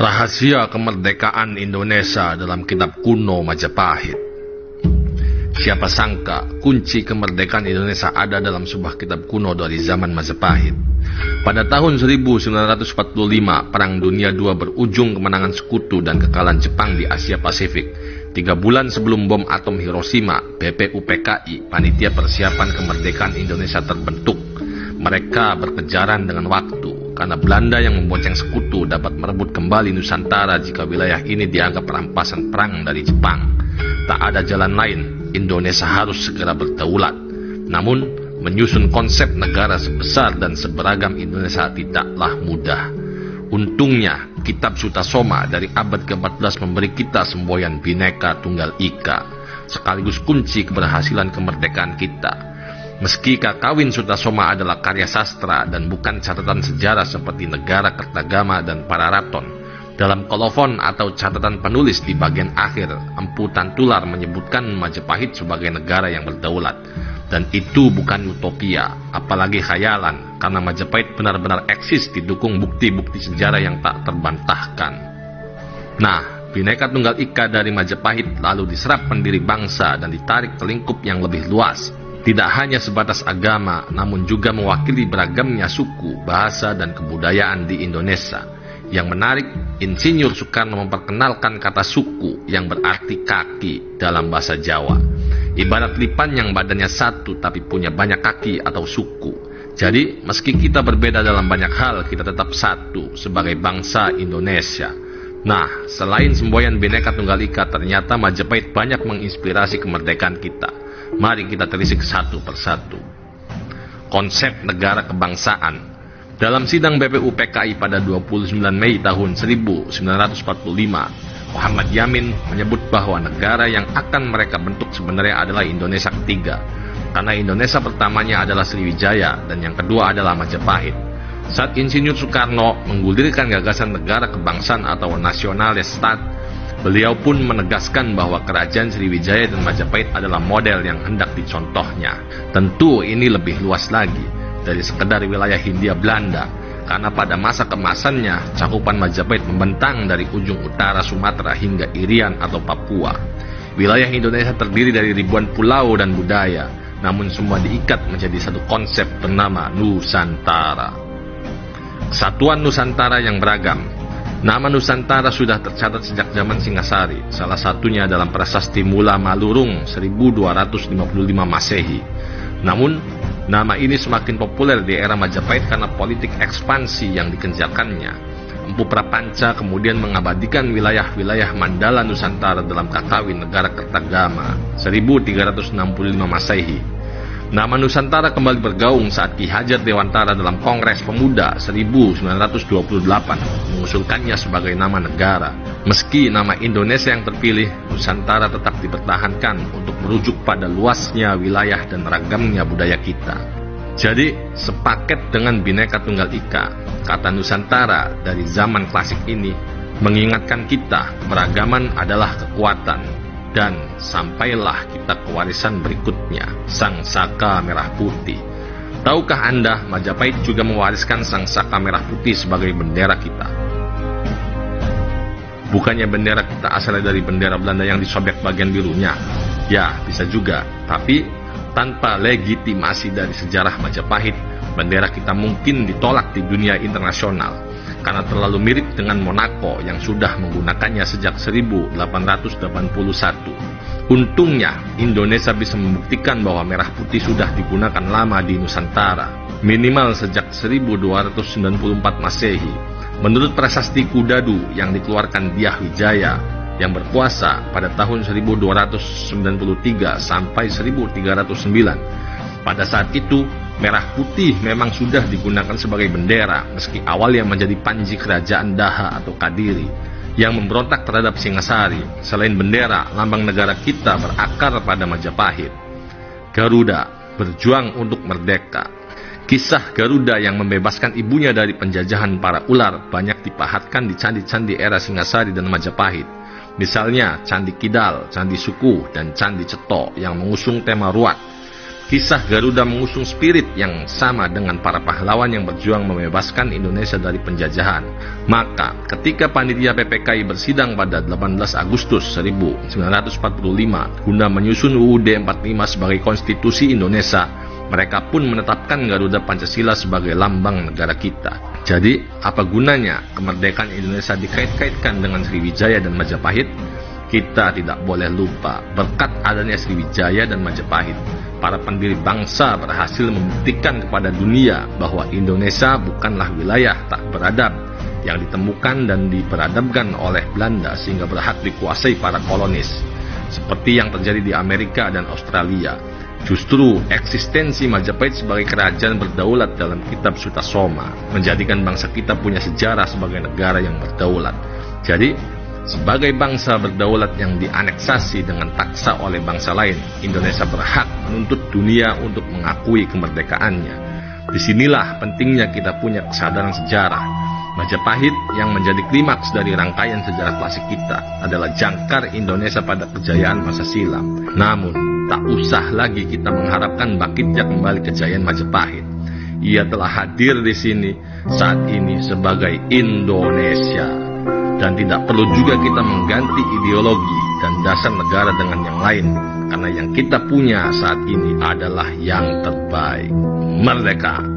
Rahasia kemerdekaan Indonesia dalam kitab kuno Majapahit. Siapa sangka kunci kemerdekaan Indonesia ada dalam sebuah kitab kuno dari zaman Majapahit. Pada tahun 1945, Perang Dunia II berujung kemenangan sekutu dan kekalahan Jepang di Asia Pasifik. 3 bulan sebelum bom atom Hiroshima, BPUPKI, Panitia Persiapan Kemerdekaan Indonesia terbentuk. Mereka berkejaran dengan waktu, karena Belanda yang membonceng sekutu dapat merebut kembali Nusantara jika wilayah ini dianggap rampasan perang dari Jepang. Tak ada jalan lain, Indonesia harus segera berdaulat. Namun, menyusun konsep negara sebesar dan seberagam Indonesia tidaklah mudah. Untungnya, kitab Sutasoma dari abad ke-14 memberi kita semboyan Bhinneka Tunggal Ika, sekaligus kunci keberhasilan kemerdekaan kita. Meski Kakawin Sutasoma adalah karya sastra dan bukan catatan sejarah seperti Negara Kertagama dan Pararaton, dalam kolofon atau catatan penulis di bagian akhir, Empu Tantular menyebutkan Majapahit sebagai negara yang berdaulat. Dan itu bukan utopia, apalagi khayalan, karena Majapahit benar-benar eksis didukung bukti-bukti sejarah yang tak terbantahkan. Nah, Bhinneka Tunggal Ika dari Majapahit lalu diserap pendiri bangsa dan ditarik ke lingkup yang lebih luas. Tidak hanya sebatas agama, namun juga mewakili beragamnya suku, bahasa, dan kebudayaan di Indonesia. Yang menarik, Insinyur Soekarno memperkenalkan kata suku yang berarti kaki dalam bahasa Jawa. Ibarat lipan yang badannya satu tapi punya banyak kaki atau suku. Jadi, meski kita berbeda dalam banyak hal, kita tetap satu sebagai bangsa Indonesia. Nah, selain semboyan Bhinneka Tunggal Ika, ternyata Majapahit banyak menginspirasi kemerdekaan kita. Mari kita telisik satu persatu. Konsep negara kebangsaan. Dalam sidang BPUPKI pada 29 Mei tahun 1945, Muhammad Yamin menyebut bahwa negara yang akan mereka bentuk sebenarnya adalah Indonesia ketiga. Karena Indonesia pertamanya adalah Sriwijaya dan yang kedua adalah Majapahit. Saat Insinyur Soekarno menggulirkan gagasan negara kebangsaan atau nasionalis stat, beliau pun menegaskan bahwa kerajaan Sriwijaya dan Majapahit adalah model yang hendak dicontohnya. Tentu ini lebih luas lagi dari sekedar wilayah Hindia Belanda, karena pada masa keemasannya cakupan Majapahit membentang dari ujung utara Sumatera hingga Irian atau Papua. Wilayah Indonesia terdiri dari ribuan pulau dan budaya, namun semua diikat menjadi satu konsep bernama Nusantara. Kesatuan Nusantara yang beragam. Nama Nusantara sudah tercatat sejak zaman Singasari, salah satunya dalam Prasasti Mula Malurung 1255 Masehi. Namun, nama ini semakin populer di era Majapahit karena politik ekspansi yang dikerjakannya. Empu Prapanca kemudian mengabadikan wilayah-wilayah Mandala Nusantara dalam Kakawin Negara Kertagama 1365 Masehi. Nama Nusantara kembali bergaung saat Ki Hajar Dewantara dalam Kongres Pemuda 1928 mengusulkannya sebagai nama negara. Meski nama Indonesia yang terpilih, Nusantara tetap dipertahankan untuk merujuk pada luasnya wilayah dan ragamnya budaya kita. Jadi, sepaket dengan Bhinneka Tunggal Ika, kata Nusantara dari zaman klasik ini mengingatkan kita keberagaman adalah kekuatan. Dan sampailah kita ke warisan berikutnya, Sang Saka Merah Putih. Tahukah Anda, Majapahit juga mewariskan Sang Saka Merah Putih sebagai bendera kita? Bukannya bendera kita asalnya dari bendera Belanda yang disobek bagian birunya? Ya, bisa juga. Tapi, tanpa legitimasi dari sejarah Majapahit, bendera kita mungkin ditolak di dunia internasional karena terlalu mirip dengan Monaco yang sudah menggunakannya sejak 1881. Untungnya, Indonesia bisa membuktikan bahwa merah putih sudah digunakan lama di Nusantara, minimal sejak 1294 Masehi. Menurut Prasasti Kudadu yang dikeluarkan Dyah Wijaya yang berkuasa pada tahun 1293 sampai 1309. Pada saat itu, merah putih memang sudah digunakan sebagai bendera, meski awalnya menjadi panji kerajaan Daha atau Kadiri yang memberontak terhadap Singasari. Selain bendera, lambang negara kita berakar pada Majapahit. Garuda, berjuang untuk merdeka. Kisah Garuda yang membebaskan ibunya dari penjajahan para ular banyak dipahatkan di candi-candi era Singasari dan Majapahit. Misalnya Candi Kidal, Candi Sukuh, dan Candi Ceto yang mengusung tema ruat. Kisah Garuda mengusung spirit yang sama dengan para pahlawan yang berjuang membebaskan Indonesia dari penjajahan. Maka, ketika panitia PPKI bersidang pada 18 Agustus 1945 guna menyusun UUD 45 sebagai konstitusi Indonesia, mereka pun menetapkan Garuda Pancasila sebagai lambang negara kita. Jadi, apa gunanya kemerdekaan Indonesia dikait-kaitkan dengan Sriwijaya dan Majapahit? Kita tidak boleh lupa, berkat adanya Sriwijaya dan Majapahit, para pendiri bangsa berhasil membuktikan kepada dunia bahwa Indonesia bukanlah wilayah tak beradab yang ditemukan dan diperadabkan oleh Belanda sehingga berhak dikuasai para kolonis, seperti yang terjadi di Amerika dan Australia. Justru eksistensi Majapahit sebagai kerajaan berdaulat dalam kitab Sutasoma menjadikan bangsa kita punya sejarah sebagai negara yang berdaulat. Jadi, sebagai bangsa berdaulat yang dianeksasi dengan paksa oleh bangsa lain, Indonesia berhak menuntut dunia untuk mengakui kemerdekaannya. Disinilah pentingnya kita punya kesadaran sejarah. Majapahit yang menjadi klimaks dari rangkaian sejarah klasik kita adalah jangkar Indonesia pada kejayaan masa silam. Namun, tak usah lagi kita mengharapkan bangkitnya kembali kejayaan Majapahit. Ia telah hadir di sini saat ini sebagai Indonesia. Dan tidak perlu juga kita mengganti ideologi dan dasar negara dengan yang lain, karena yang kita punya saat ini adalah yang terbaik. Merdeka!